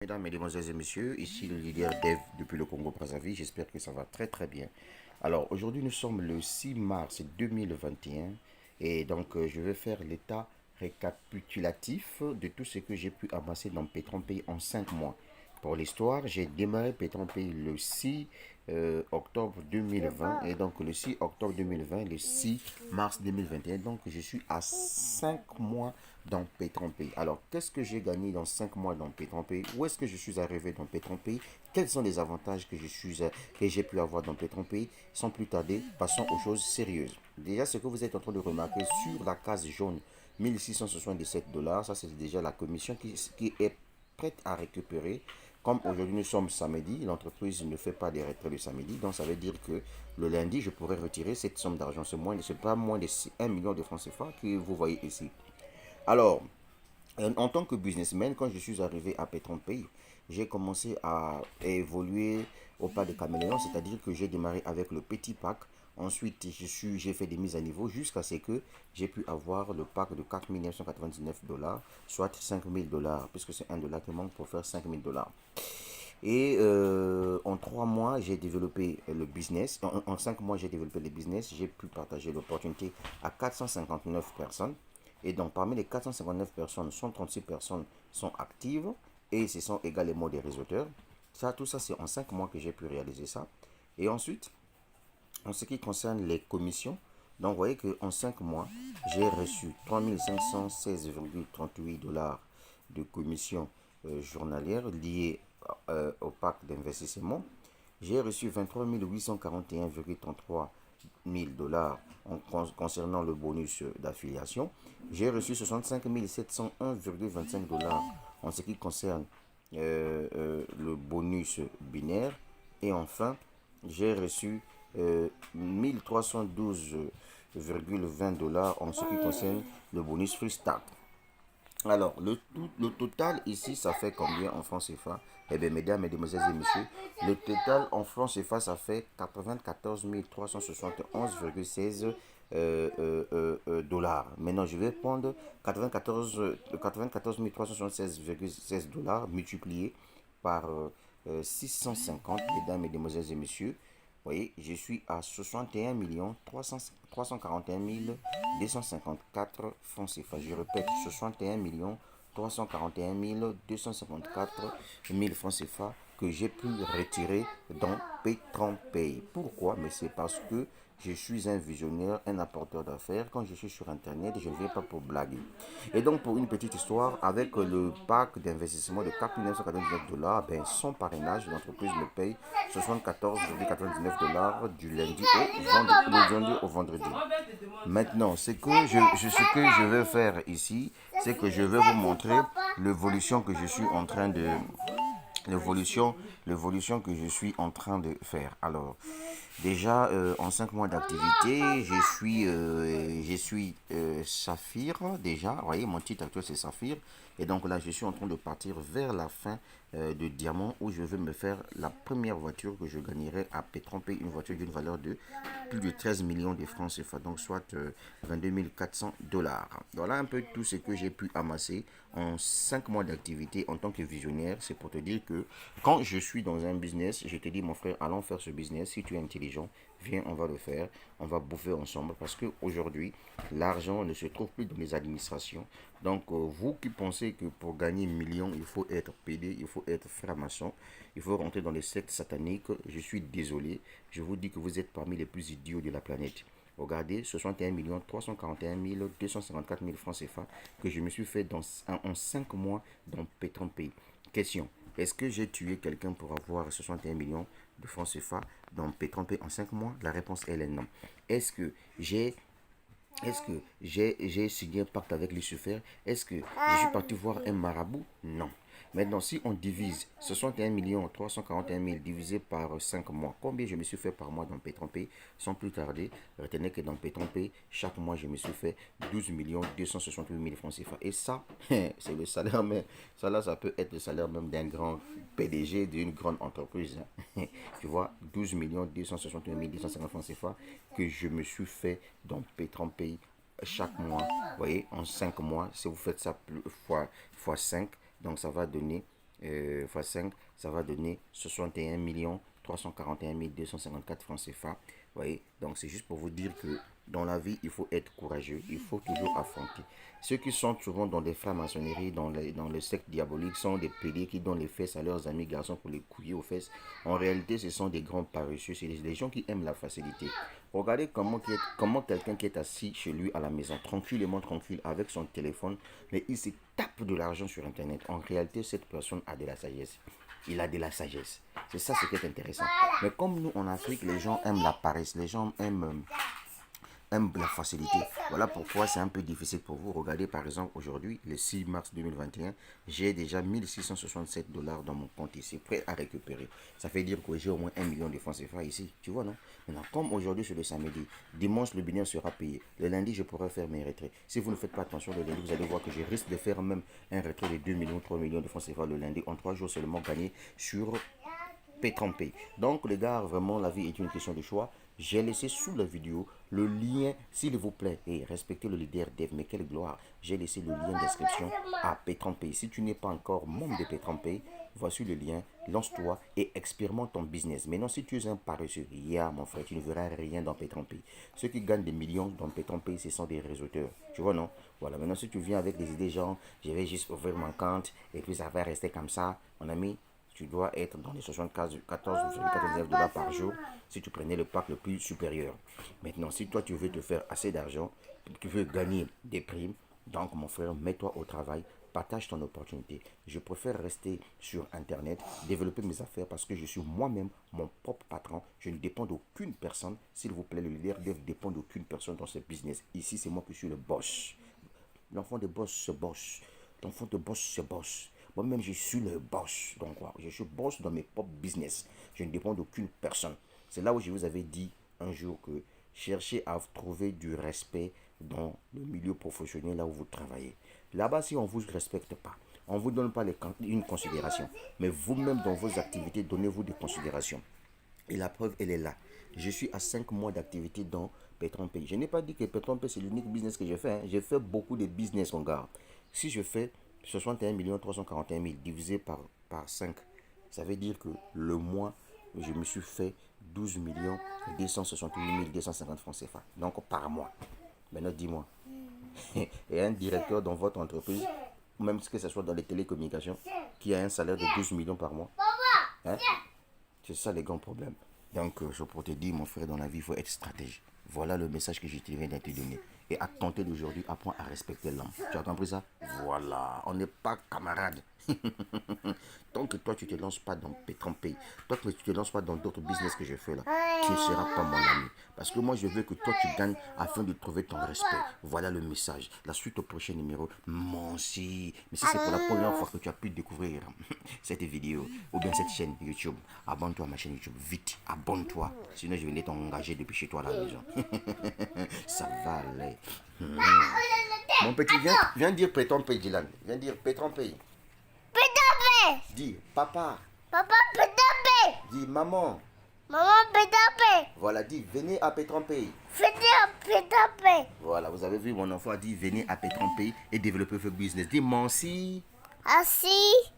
Mesdames, Mesdemoiselles et Messieurs, ici le leader Dev depuis le Congo-Brazzaville. J'espère que ça va très très bien. Alors aujourd'hui nous sommes le 6 mars 2021 et donc je vais faire l'état récapitulatif de tout ce que j'ai pu amasser dans Pétron Pays en 5 mois. Pour l'histoire, j'ai démarré Pétron Pays le 6 octobre 2020 et donc le 6 octobre 2020, le 6 mars 2021. Donc je suis à 5 mois dans Pétron Pays. Alors qu'est-ce que j'ai gagné dans 5 mois dans Pétron Pays? Où est-ce que je suis arrivé dans Pétron Pays? Quels sont les avantages que j'ai pu avoir dans Pétron Pays? Sans plus tarder, passons aux choses sérieuses. Déjà, ce que vous êtes en train de remarquer sur la case jaune, 1677 dollars, ça c'est déjà la commission qui est prête à récupérer. Comme aujourd'hui nous sommes samedi, l'entreprise ne fait pas des retraits le samedi, donc ça veut dire que le lundi, je pourrais retirer cette somme d'argent. C'est pas moins de 1 million de francs CFA que vous voyez ici. Alors, en tant que businessman, quand je suis arrivé à Pétron Pays, j'ai commencé à évoluer au pas de caméléon, c'est-à-dire que j'ai démarré avec le petit pack. Ensuite, j'ai fait des mises à niveau jusqu'à ce que j'ai pu avoir le pack de 4 999 dollars, soit 5 000 dollars, puisque c'est un dollar qui manque pour faire 5 000 dollars. Et en 3 mois, j'ai développé le business. En 5 mois, j'ai développé le business. J'ai pu partager l'opportunité à 459 personnes. Et donc, parmi les 459 personnes, 136 personnes sont actives et ce sont également des réseauteurs. Tout ça, c'est en 5 mois que j'ai pu réaliser ça. Et ensuite, en ce qui concerne les commissions, donc vous voyez qu'en 5 mois, j'ai reçu 3516,38 dollars de commissions journalières liées au pack d'investissement. J'ai reçu 23 841,33 000 dollars concernant le bonus d'affiliation. J'ai reçu 65 701,25 dollars en ce qui concerne le bonus binaire. Et enfin, j'ai reçu 1312,20 dollars en ce qui concerne le bonus freestyle. Alors, le total ici, ça fait combien en francs CFA? Eh bien, mesdames, mesdemoiselles et messieurs, le total en francs CFA, ça fait 94 371,16 dollars. Maintenant, je vais prendre 94 376,16 dollars multiplié par 650, mesdames, mesdemoiselles et messieurs. Vous voyez, je suis à 61 341 254 francs CFA. Je répète, 61 341 254 000 francs CFA que j'ai pu retirer dans Pétron Pay. Pourquoi? Mais c'est parce que je suis un visionnaire, un apporteur d'affaires. Quand je suis sur Internet, je ne viens pas pour blaguer. Et donc, pour une petite histoire, avec le pack d'investissement de 4 999 dollars, ben, sans parrainage, l'entreprise me paye 74,99 dollars du lundi au vendredi. Maintenant, ce que je vais faire ici, c'est que je vais vous montrer l'évolution que je suis en train de l'évolution que je suis en train de faire. Alors, déjà, en 5 mois d'activité, je suis Saphir, déjà. Vous voyez, mon titre actuel, c'est Saphir. Et donc là, je suis en train de partir vers la fin de Diamant, où je vais me faire la première voiture que je gagnerai à Pétrompé, une voiture d'une valeur de plus de 13 millions de francs CFA, donc soit 22 400 dollars. Voilà un peu tout ce que j'ai pu amasser en 5 mois d'activité en tant que visionnaire. C'est pour te dire que quand je suis dans un business, je te dis, mon frère, allons faire ce business. Si tu es intelligent, viens, on va le faire. On va bouffer ensemble parce qu'aujourd'hui, l'argent ne se trouve plus dans les administrations. Donc, vous qui pensez que pour gagner millions, il faut être PD, il faut être franc-maçon, il faut rentrer dans les sectes sataniques, je suis désolé. Je vous dis que vous êtes parmi les plus idiots de la planète. Regardez, 61 341 254 000 francs CFA que je me suis fait en 5 mois dans Pétron Pays. Question, est-ce que j'ai tué quelqu'un pour avoir 61 millions de francs CFA dans Pétron Pays en 5 mois? La réponse elle est non. Est-ce que j'ai signé un pacte avec Lucifer? Est-ce que je suis parti voir un marabout? Non. Maintenant, si on divise 61 341 000 divisé par 5 mois, combien je me suis fait par mois dans Pétron P? Sans plus tarder, retenez que dans Pétron P, chaque mois, je me suis fait 12 268 000 francs CFA. Et ça, c'est le salaire, mais ça là, ça peut être le salaire même d'un grand PDG d'une grande entreprise. Tu vois, 12 268 250 francs CFA que je me suis fait dans Pétron P chaque mois. Vous voyez, en 5 mois, si vous faites ça fois 5, donc ça va donner fois 5, ça va donner 61 341 254 francs CFA. Vous voyez, donc c'est juste pour vous dire que dans la vie, il faut être courageux, il faut toujours affronter. Ceux qui sont souvent dans des francs-maçonneries, dans le secte diabolique, sont des pédés qui donnent les fesses à leurs amis garçons pour les couiller aux fesses. En réalité, ce sont des grands paresseux, c'est des gens qui aiment la facilité. Regardez comment quelqu'un qui est assis chez lui à la maison, tranquillement tranquille, avec son téléphone, mais il se tape de l'argent sur Internet. En réalité, cette personne a de la sagesse. Il a de la sagesse. C'est ça ce qui est intéressant. Mais comme nous, en Afrique, les gens aiment la paresse, les gens aiment la facilité. Voilà pourquoi c'est un peu difficile pour vous. Regardez par exemple aujourd'hui, le 6 mars 2021, j'ai déjà 1667 dollars dans mon compte ici, prêt à récupérer. Ça fait dire que j'ai au moins 1 million de francs CFA ici. Tu vois, non? Maintenant, comme aujourd'hui c'est le samedi, dimanche le bilan sera payé. Le lundi, je pourrai faire mes retraits. Si vous ne faites pas attention, le lundi, vous allez voir que je risque de faire même un retrait de 2 millions, 3 millions de francs CFA le lundi en 3 jours seulement gagné sur Pay. Donc les gars, vraiment la vie est une question de choix. J'ai laissé sous la vidéo le lien, s'il vous plaît, et respectez le leader Dev, mais quelle gloire. J'ai laissé le lien d'inscription à Pay. Si tu n'es pas encore membre de Pay, voici le lien, lance-toi et expérimente ton business. Maintenant, si tu es un paresseux, mon frère, tu ne verras rien dans Pay. Ceux qui gagnent des millions dans Pay, ce sont des réseauteurs. Tu vois, non? Voilà, maintenant si tu viens avec des idées genre, je vais juste ouvrir mon compte et puis ça va rester comme ça, mon ami, tu dois être dans les 74,99 dollars par jour si tu prenais le pack le plus supérieur. Maintenant, si toi tu veux te faire assez d'argent, tu veux gagner des primes, donc mon frère, mets-toi au travail, partage ton opportunité. Je préfère rester sur Internet, développer mes affaires parce que je suis moi-même mon propre patron. Je ne dépends d'aucune personne. S'il vous plaît, le leader ne dépend d'aucune personne dans ce business. Ici, c'est moi qui suis le boss. L'enfant de boss se boss. L'enfant de boss se boss. Moi-même, je suis le boss. Donc, quoi, je suis boss dans mes propres business. Je ne dépends d'aucune personne. C'est là où je vous avais dit un jour que cherchez à trouver du respect dans le milieu professionnel là où vous travaillez. Là-bas, si on ne vous respecte pas, on ne vous donne pas une considération. Mais vous-même, dans vos activités, donnez-vous des considérations. Et la preuve, elle est là. Je suis à 5 mois d'activité dans Pay. Je n'ai pas dit que Pay, c'est l'unique business que je fais. J'ai fait beaucoup de business, mon gars. Si je fais 61 341 000 divisé par 5, ça veut dire que le mois, je me suis fait 12 268 250 francs CFA. Donc par mois. Maintenant, dis-moi. Et un directeur dans votre entreprise, même que ce soit dans les télécommunications, qui a un salaire de 12 millions par mois. Hein? C'est ça les grands problèmes. Donc, je peux te dire, mon frère, dans la vie, il faut être stratège. Voilà le message que je viens de te donner. Et à compter d'aujourd'hui, apprends à respecter l'homme. Tu as compris ça? Voilà, on n'est pas camarades. Tant que toi, tu ne te lances pas dans Pay, tant que tu ne te lances pas dans d'autres business que je fais là, tu ne seras pas mon ami. Parce que moi, je veux que toi, tu gagnes afin de trouver ton respect. Voilà le message. La suite au prochain numéro. Merci. Mais si c'est pour la première fois que tu as pu découvrir cette vidéo ou bien cette chaîne YouTube, abonne-toi à ma chaîne YouTube. Vite, abonne-toi. Sinon, je vais t'engager depuis chez toi à la maison. Ça va aller. Mon petit, viens dire Pétron Pays, Dylan. Viens dire Pétron Pays. Dis papa. Papa pétapé. Dis maman. Maman pétapé. Voilà, dis venez à Pétron Pays. Venez pétapé. Voilà, vous avez vu, mon enfant a dit venez à Pétron Pays et développer votre business. Dis merci. Assis.